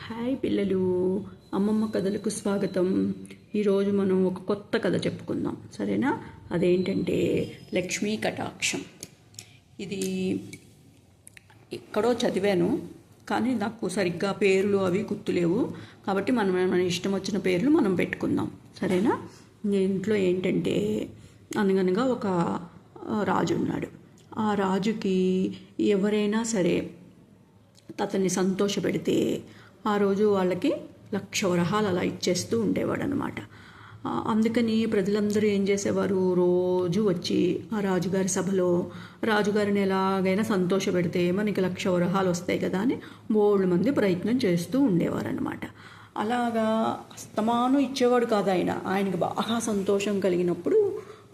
Hi పిల్లలు, అమ్మమ్మ కథలకు స్వాగతం. ఈరోజు మనం ఒక కొత్త కథ చెప్పుకుందాం, సరేనా? అదేంటంటే లక్ష్మీ కటాక్షం. ఇది ఎక్కడో చదివాను, కానీ నాకు సరిగ్గా పేర్లు అవి గుర్తులేవు. కాబట్టి మన ఇష్టం వచ్చిన పేర్లు మనం పెట్టుకుందాం, సరేనా? దీంట్లో ఏంటంటే అనగనగా ఒక రాజు ఉన్నాడు. ఆ రాజుకి ఎవరైనా సరే అతన్ని సంతోషపెడితే ఆ రోజు వాళ్ళకి 1,00,000 వరహాలు అలా ఇచ్చేస్తూ ఉండేవాడు అనమాట. అందుకని ప్రజలందరూ ఏం చేసేవారు, రోజు వచ్చి ఆ రాజుగారి సభలో రాజుగారిని ఎలాగైనా సంతోషపెడితే మనకి 1,00,000 వరహాలు వస్తాయి కదా అని బోల్డ్ మంది ప్రయత్నం చేస్తూ ఉండేవారు అనమాట. అలాగా అస్తమానం ఇచ్చేవాడు కాదు ఆయనకి బాగా సంతోషం కలిగినప్పుడు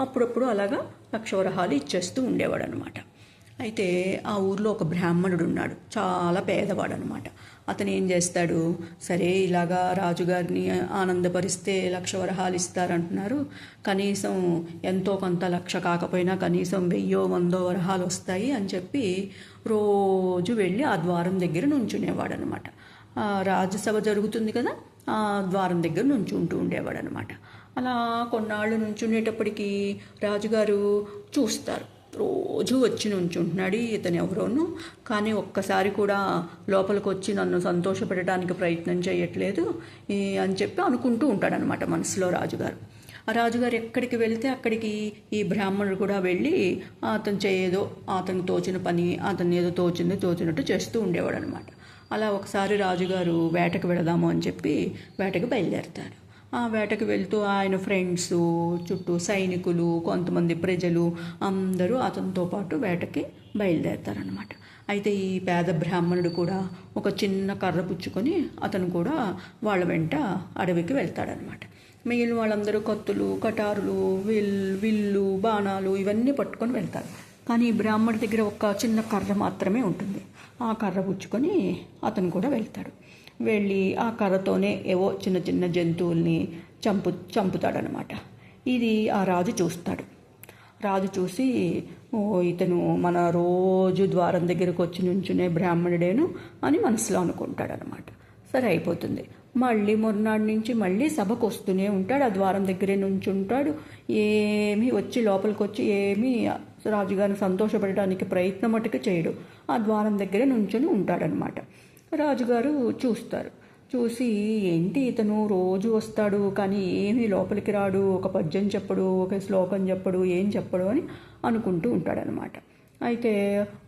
అప్పుడప్పుడు అలాగా 1,00,000 వరహాలు ఇచ్చేస్తూ ఉండేవాడు అనమాట. అయితే ఆ ఊర్లో ఒక బ్రాహ్మణుడు ఉన్నాడు, చాలా పేదవాడు అనమాట. అతను ఏం చేస్తాడు, సరే ఇలాగా రాజుగారిని ఆనందపరిస్తే 1,00,000 వరహాలు ఇస్తారంటున్నారు, కనీసం ఎంతో కొంత 1,00,000 కాకపోయినా కనీసం 1,000-100 వరహాలు వస్తాయి అని చెప్పి రోజు వెళ్ళి ఆ ద్వారం దగ్గర నుంచునేవాడు అనమాట. రాజ్యసభ జరుగుతుంది కదా, ఆ ద్వారం దగ్గర నుంచుంటూ ఉండేవాడు అనమాట. అలా కొన్నాళ్ళు నుంచునేటప్పటికీ రాజుగారు చూస్తారు, రోజు వచ్చి నుంచుంటున్నాడు ఇతను ఎవరోను, కానీ ఒక్కసారి కూడా లోపలికి వచ్చి నన్ను సంతోషపెట్టడానికి ప్రయత్నం చేయట్లేదు అని చెప్పి అనుకుంటూ ఉంటాడనమాట మనసులో రాజుగారు. ఆ రాజుగారు ఎక్కడికి వెళ్తే అక్కడికి ఈ బ్రాహ్మణుడు కూడా వెళ్ళి అతనికి తోచిన పని అతన్ని ఏదో తోచినట్టు చేస్తూ ఉండేవాడు అనమాట. అలా ఒకసారి రాజుగారు వేటకు వెళదాము అని చెప్పి వేటకు బయలుదేరుతారు. ఆ వేటకు వెళ్తూ ఆయన ఫ్రెండ్స్, చుట్టూ సైనికులు, కొంతమంది ప్రజలు అందరూ అతనితో పాటు వేటకి బయలుదేరుతారనమాట. అయితే ఈ పేద బ్రాహ్మణుడు కూడా ఒక చిన్న కర్ర పుచ్చుకొని అతను కూడా వాళ్ళ వెంట అడవికి వెళ్తాడనమాట. మిగిలిన వాళ్ళందరూ కత్తులు, కటారులు, విల్లు, బాణాలు ఇవన్నీ పట్టుకొని వెళ్తారు. కానీ ఈ బ్రాహ్మణుడి దగ్గర ఒక చిన్న కర్ర మాత్రమే ఉంటుంది. ఆ కర్ర పుచ్చుకొని అతను కూడా వెళ్తాడు. వెళ్ళి ఆ కర్రతోనే ఏవో చిన్న చిన్న జంతువుల్ని చంపుతాడనమాట. ఇది ఆ రాజు చూస్తాడు. రాజు చూసి, ఓ ఇతను మన రోజు ద్వారం దగ్గరకు వచ్చి నుంచునే బ్రాహ్మణుడేను అని మనసులో అనుకుంటాడనమాట. సరే అయిపోతుంది. మళ్ళీ మొన్నాడు నుంచి మళ్ళీ సభకు వస్తూనే ఉంటాడు, ఆ ద్వారం దగ్గరే నుంచుంటాడు. ఏమీ వచ్చి లోపలికి వచ్చి ఏమీ రాజుగారిని సంతోషపడడానికి ప్రయత్నం మటుకు చేయడు, ఆ ద్వారం దగ్గరే నుంచుని ఉంటాడనమాట. రాజుగారు చూస్తారు. చూసి ఏంటి ఇతను రోజు వస్తాడు కానీ ఏమీ లోపలికి రాడు, ఒక పద్యం చెప్పడు, ఒక శ్లోకం చెప్పడు, ఏం చెప్పడు అని అనుకుంటూ ఉంటాడనమాట. అయితే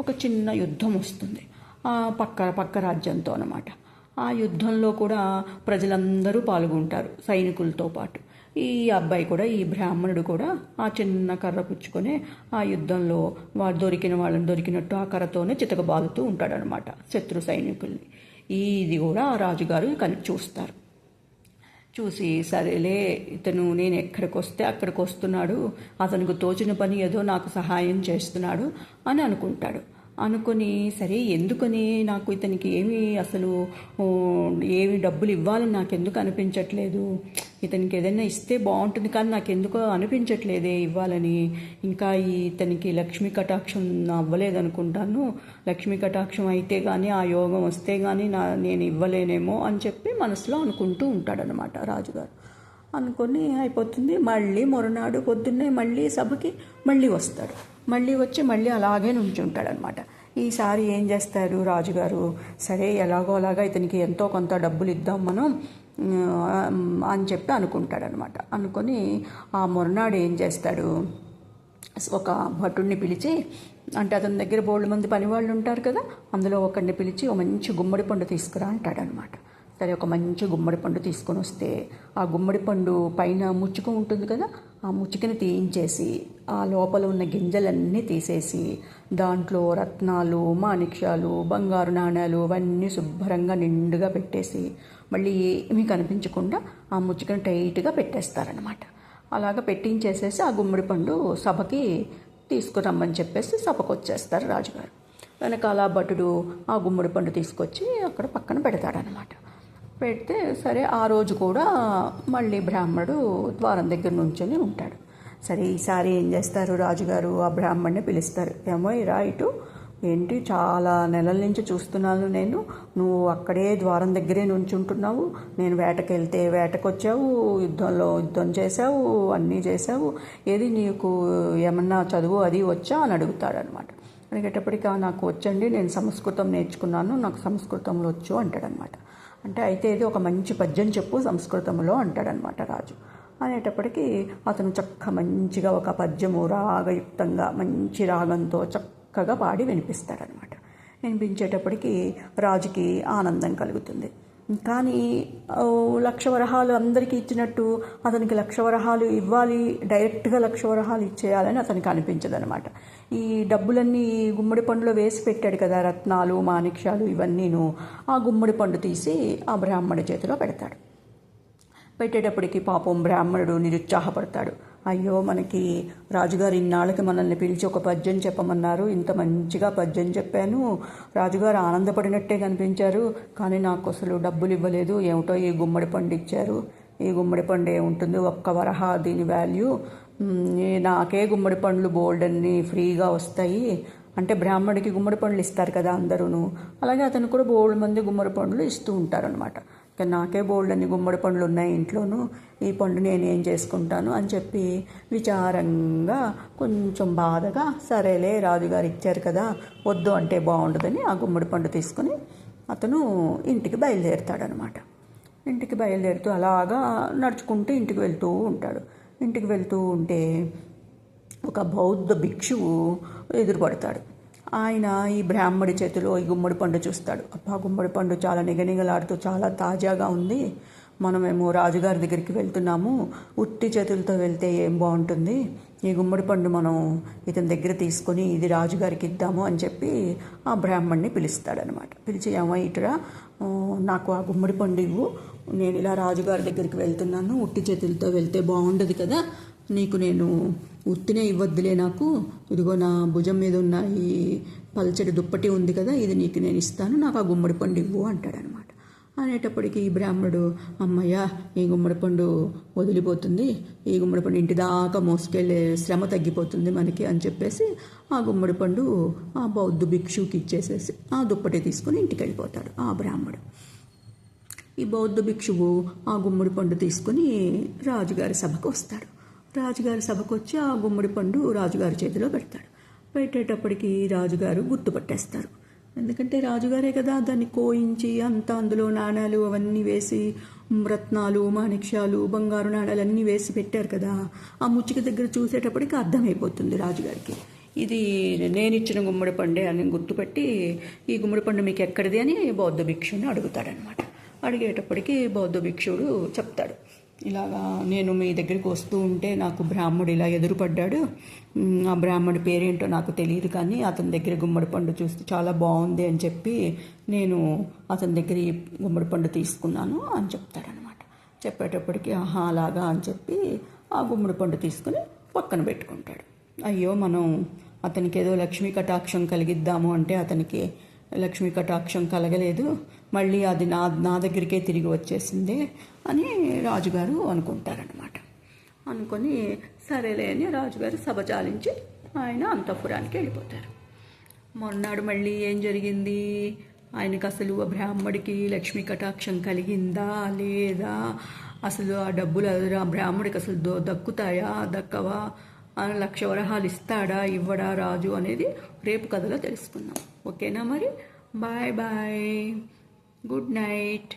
ఒక చిన్న యుద్ధం వస్తుంది ఆ పక్క రాజ్యంతో అనమాట. ఆ యుద్ధంలో కూడా ప్రజలందరూ పాల్గొంటారు సైనికులతో పాటు. ఈ అబ్బాయి కూడా, ఈ బ్రాహ్మణుడు కూడా ఆ చిన్న కర్ర పుచ్చుకొని ఆ యుద్ధంలో వాళ్ళని దొరికినట్టు ఆ కర్రతోనే చితకబాదుతూ ఉంటాడనమాట శత్రు సైనికుల్ని. ఇది కూడా ఆ రాజుగారు చూస్తారు. చూసి సరేలే ఇతను నేను ఎక్కడికి వస్తే అక్కడికి వస్తున్నాడు, అతనికి తోచిన పని ఏదో నాకు సహాయం చేస్తున్నాడు అని అనుకుంటాడు. అనుకొని సరే ఎందుకని నాకు ఇతనికి ఏమి డబ్బులు ఇవ్వాలని నాకు ఎందుకు అనిపించట్లేదు, ఇతనికి ఏదైనా ఇస్తే బాగుంటుంది కానీ నాకు ఎందుకో అనిపించట్లేదే ఇవ్వాలని, ఇంకా ఇతనికి లక్ష్మీ కటాక్షం అవ్వలేదనుకుంటాను, లక్ష్మీ కటాక్షం అయితే కానీ ఆ యోగం వస్తే కానీ నేను ఇవ్వలేనేమో అని చెప్పి మనసులో అనుకుంటూ ఉంటాడనమాట రాజుగారు. అనుకొని అయిపోతుంది. మళ్ళీ మరునాడు పొద్దున్నే మళ్ళీ సభకి మళ్ళీ వస్తాడు. మళ్ళీ వచ్చి మళ్ళీ అలాగే నుంచుంటాడనమాట. ఈసారి ఏం చేస్తారు రాజుగారు, సరే ఎలాగో అలాగా ఇతనికి ఎంతో కొంత డబ్బులు ఇద్దాం మనం అని చెప్పి అనుకుంటాడనమాట. అనుకొని ఆ మరునాడు ఏం చేస్తాడు, ఒక భటుడిని పిలిచి, అంటే అతని దగ్గర బోల్డ్ మంది పనివాళ్ళు ఉంటారు కదా, అందులో ఒకరిని పిలిచి ఓ మంచి గుమ్మడి పండు తీసుకురా అంటాడనమాట. సరే ఒక మంచి గుమ్మడి పండు తీసుకొని వస్తే ఆ గుమ్మడి పండు పైన ముచ్చుక ఉంటుంది కదా, ఆ ముచ్చుకని తీయించేసి ఆ లోపల ఉన్న గింజలన్నీ తీసేసి దాంట్లో రత్నాలు, మాణిక్యాలు, బంగారు నాణ్యాలు అవన్నీ శుభ్రంగా నిండుగా పెట్టేసి మళ్ళీ ఏమీ కనిపించకుండా ఆ ముచ్చుకని టైట్గా పెట్టేస్తారనమాట. అలాగా పెట్టించేసేసి ఆ గుమ్మడి పండు సభకి తీసుకురమ్మని చెప్పేసి సభకు వచ్చేస్తారు రాజుగారు. వెనకాల భటుడు ఆ గుమ్మడి పండు తీసుకొచ్చి అక్కడ పక్కన పెడతాడనమాట. పెడితే సరే ఆ రోజు కూడా మళ్ళీ బ్రాహ్మణుడు ద్వారం దగ్గర నుంచొని ఉంటాడు. సరే ఈసారి ఏం చేస్తారు రాజుగారు, ఆ బ్రాహ్మణ్ణి పిలుస్తారు. ఏమో రా ఇటు ఏంటి చాలా నెలల నుంచి చూస్తున్నాను నేను, నువ్వు అక్కడే ద్వారం దగ్గరే నుంచుంటున్నావు, నేను వేటకి వెళ్తే వేటకొచ్చావు, యుద్ధం చేసావు, అన్నీ చేసావు, ఏది నీకు ఏమన్నా చదువు అది వచ్చా అని అడుగుతాడనమాట. అడిగేటప్పటికి నాకు వచ్చండి, నేను సంస్కృతం నేర్చుకున్నాను, నాకు సంస్కృతంలో వచ్చు అంటాడనమాట. అంటే అయితే ఇది ఒక మంచి పద్యం చెప్పు సంస్కృతంలో అంటాడనమాట రాజు. అనేటప్పటికీ అతను మంచిగా ఒక పద్యము రాగయుక్తంగా మంచి రాగంతో చక్కగా పాడి వినిపిస్తాడనమాట. వినిపించేటప్పటికి రాజుకి ఆనందం కలుగుతుంది. కానీ 1,00,000 వరహాలు అందరికీ ఇచ్చినట్టు అతనికి 1,00,000 వరహాలు ఇవ్వాలి, డైరెక్ట్గా 1,00,000 వరహాలు ఇచ్చేయాలని అతనికి అనిపించదనమాట. ఈ డబ్బులన్నీ గుమ్మడి పండులో వేసి పెట్టాడు కదా, రత్నాలు మాణిక్యాలు ఇవన్నీను. ఆ గుమ్మడి పండు తీసి ఆ బ్రాహ్మడి చేతిలో పెడతాడు. పెట్టేటప్పటికి పాపం బ్రాహ్మణుడు నిరుత్సాహపడతాడు. అయ్యో, మనకి రాజుగారు ఇన్నాళ్ళకి మనల్ని పిలిచి ఒక పద్యం చెప్పమన్నారు, ఇంత మంచిగా పద్యం చెప్పాను, రాజుగారు ఆనందపడినట్టే కనిపించారు, కానీ నాకు అసలు డబ్బులు ఇవ్వలేదు, ఏమిటో ఈ గుమ్మడి పండు ఇచ్చారు, ఈ గుమ్మడి పండు ఏముంటుంది, 1 వరహ దీని వాల్యూ, నాకే గుమ్మడి పండ్లు బోల్డ్ అన్ని ఫ్రీగా వస్తాయి. అంటే బ్రాహ్మడికి గుమ్మడి పండ్లు ఇస్తారు కదా అందరూ, అలాగే అతను కూడా బోల్డ్ మంది గుమ్మడి పండ్లు ఇస్తూ ఉంటారనమాట. నాకే బోల్డ్ అన్ని గుమ్మడి పండ్లు ఉన్నాయి ఇంట్లోనూ, ఈ పండు నేను ఏం చేసుకుంటాను అని చెప్పి విచారంగా కొంచెం బాధగా, సరేలే రాజుగారు ఇచ్చారు కదా, వద్దు అంటే బాగుండదని ఆ గుమ్మడి పండు తీసుకుని అతను ఇంటికి బయలుదేరుతాడనమాట. ఇంటికి బయలుదేరుతూ అలాగా నడుచుకుంటూ ఇంటికి వెళ్తూ ఉంటాడు. ఇంటికి వెళ్తూ ఉంటే ఒక బౌద్ధ భిక్షువు ఎదురుపడతాడు. ఆయన ఈ బ్రాహ్మడి చేతిలో ఈ గుమ్మడి పండు చూస్తాడు. అబ్బా, గుమ్మడి పండు చాలా నిగనిగలాడుతూ చాలా తాజాగా ఉంది, మనమేమో రాజుగారి దగ్గరికి వెళ్తున్నాము, ఉత్తి చేతులతో వెళ్తే ఏం బాగుంటుంది, ఈ గుమ్మడి పండు మనం ఇతని దగ్గర తీసుకొని ఇది రాజుగారికి ఇద్దాము అని చెప్పి ఆ బ్రాహ్మణ్ణి పిలుస్తాడనమాట. పిలిచి, ఏమో ఇటురా, నాకు ఆ గుమ్మడి పండు ఇవ్వు, నేను ఇలా రాజుగారి దగ్గరికి వెళ్తున్నాను, ఉట్టి చేతులతో వెళ్తే బాగుండదు కదా, నీకు నేను ఉత్తినే ఇవ్వద్దులే, నాకు ఇదిగో నా భుజం మీద ఉన్న ఈ పల్చడి దుప్పటి ఉంది కదా, ఇది నీకు నేను ఇస్తాను, నాకు ఆ గుమ్మడి పండు ఇవ్వు అంటాడనమాట. అనేటప్పటికీ ఈ బ్రాహ్మణుడు, అమ్మయ్య, ఈ గుమ్మడి పండు వదిలిపోతుంది, ఈ గుమ్మడి పండు ఇంటి దాకా మోసుకెళ్ళే శ్రమ తగ్గిపోతుంది మనకి అని చెప్పేసి ఆ గుమ్మడి పండు ఆ బౌద్ధ భిక్షువుకి ఇచ్చేసేసి ఆ దుప్పటి తీసుకొని ఇంటికి వెళ్ళిపోతాడు ఆ బ్రాహ్మడు. ఈ బౌద్ధ భిక్షువు ఆ గుమ్మడి పండు తీసుకొని రాజుగారి సభకు వస్తాడు. రాజుగారి సభకు వచ్చి ఆ గుమ్మడి పండు రాజుగారి చేతిలో పెడతాడు. పెట్టేటప్పటికి రాజుగారు గుర్తుపట్టేస్తారు. ఎందుకంటే రాజుగారే కదా దాన్ని కోయించి అంతా అందులో నాణాలు అవన్నీ వేసి, రత్నాలు మాణిక్యాలు బంగారు నాణాలు అన్నీ వేసి పెట్టారు కదా. ఆ ముచ్చిక దగ్గర చూసేటప్పటికి అర్థమైపోతుంది రాజుగారికి, ఇది నేనిచ్చిన గుమ్మడి పండే అని గుర్తుపెట్టి, ఈ గుమ్మడి పండు మీకు ఎక్కడిది అని బౌద్ధ భిక్షుని అడుగుతాడనమాట. అడిగేటప్పటికి బౌద్ధ భిక్షుడు చెప్తాడు, ఇలాగా నేను మీ దగ్గరికి వస్తూ ఉంటే నాకు బ్రాహ్మడు ఇలా ఎదురుపడ్డాడు, ఆ బ్రాహ్మడి పేరేంటో నాకు తెలియదు, కానీ అతని దగ్గర గుమ్మడి పండు చూస్తే చాలా బాగుంది అని చెప్పి నేను అతని దగ్గర ఈ గుమ్మడి పండు తీసుకున్నాను అని చెప్తాడనమాట. చెప్పేటప్పటికి ఆహా అలాగా అని చెప్పి ఆ గుమ్మడి పండు తీసుకుని పక్కన పెట్టుకుంటాడు. అయ్యో, మనం అతనికి ఏదో లక్ష్మీ కటాక్షం కలిగిద్దాము అంటే అతనికి లక్ష్మీ కటాక్షం కలగలేదు, మళ్ళీ అది నా దగ్గరికే తిరిగి వచ్చేసింది అని రాజుగారు అనుకుంటారనమాట. అనుకొని సరేలే అని రాజుగారు సభ చాలించి ఆయన అంతఃపురానికి వెళ్ళిపోతారు. మొన్నాడు మళ్ళీ ఏం జరిగింది, ఆయనకు అసలు ఆ బ్రాహ్మడికి లక్ష్మీ కటాక్షం కలిగిందా లేదా, అసలు ఆ డబ్బులు ఆ బ్రాహ్మడికి అసలు దక్కుతాయా దక్కవా, 1,00,000 వరహాలు ఇస్తాడా ఇవ్వడా రాజు అనేది రేపు కథలో తెలుసుకుందాం. ఓకేనా మరి, బాయ్ బాయ్, గుడ్ నైట్.